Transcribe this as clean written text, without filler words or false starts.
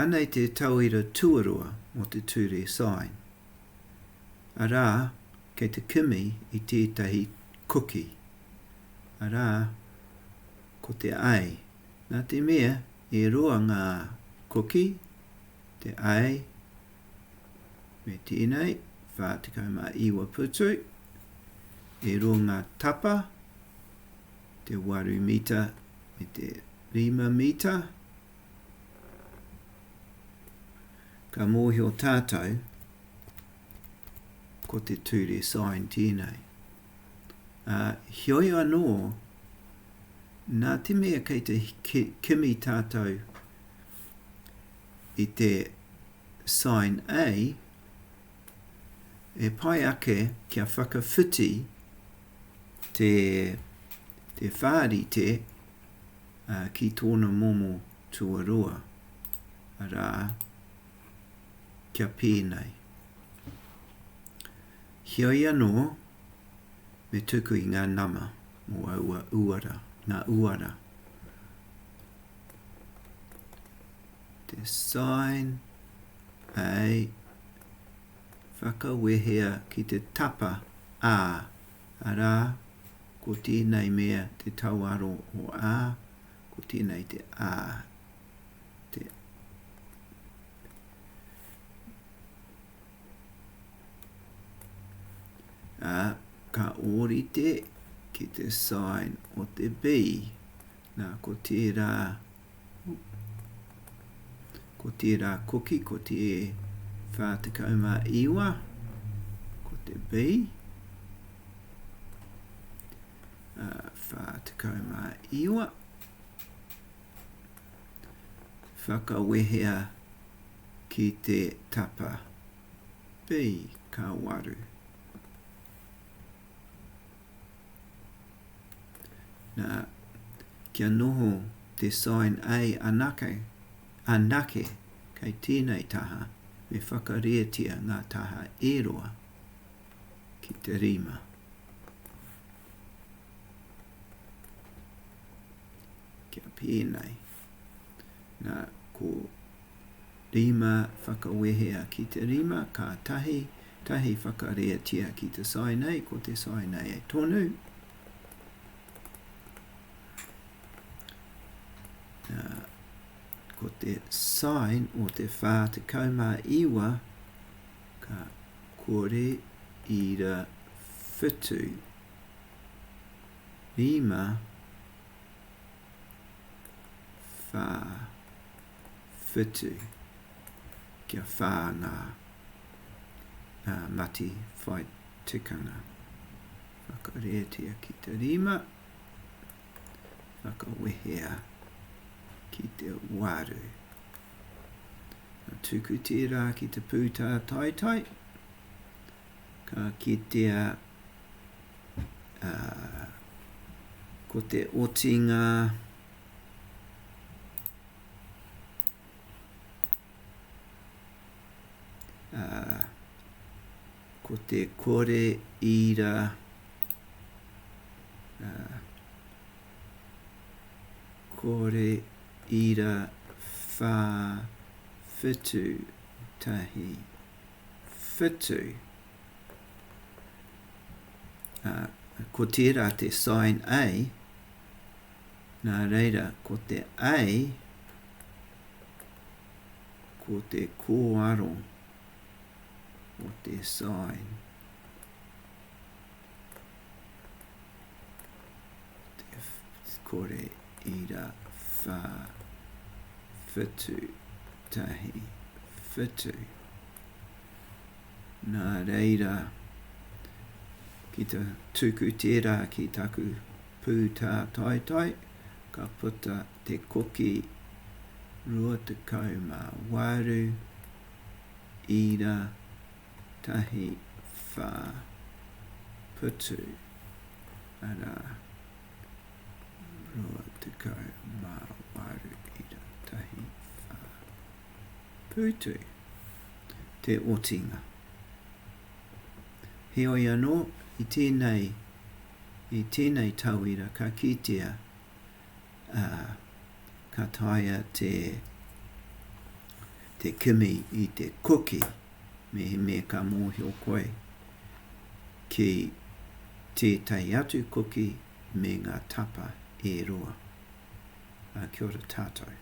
Anei te tauira tuarua mo te Ture Sine. Arā, kei te kimi I tētahi koki. Arā, ko te ai. Nā te mea, e roa ngā koki, te ai, me tēnei, whātikau mā iwa putu, e roa ngā tapa, te 8 mita, me te 5 mita, ka mōhio tātou, ko te Ture Sine tēnei. Hioi anō, nā te mea kei te kimi tātou I te Sine A, e pai ake kia whakawhiti te whārite ki tōna momo tuarua. Arā, kia pēnei. Hioi anō, me tuku I ngā nama mo aua uara, ngā uara. Te Sine A, whakawehea ki te tapa A. Arā, ko tēnei mea te tauaro o A, ko tēnei te A. Ka ōrite ki te Sine o te B. Nā ko tērā koki, ko te whātikau mā iwa, ko te B. Whātikau mā iwa. Whakawehea ki te tapa B, ka waru. Nā, kia noho te Sine A anake kei tēnei taha me whakareatia ngā taha e roa ki te rima. Kia pēnei. Nā, ko rima whakawehea ki te rima, ka tahi whakareatia ki te Sine A, ko te Sine A e tonu. Ko te Sine o te whātikau mā iwa, ka kore ira whitu. Rima whā whitu. Kia whā ngā mati whai tikanga. Whakareatia ki te rima, whakawehea ki te waru. Tuku tērā ki te pūtā taitai. Ka kitea ko te otinga ko te kore ira whā whitu tahi whitu. Ko tērā te Sine A, nā reira ko te A, ko te kōaro o te Sine. Te kore ira whā whitu tahi whitu. Nā reira, ki te tuku tērā ki taku pūtā taitai, ka puta te koki 28 ira tahi whā putu. Arā, 28 ira tahi whā putu. Te otinga. Heoi anō, I tēnei tauira ka kitea ka taia te te kimi I te koki, me ka mōhio koe, ki tētai atu koki me ngā tapa e rua. Kia ora tātou.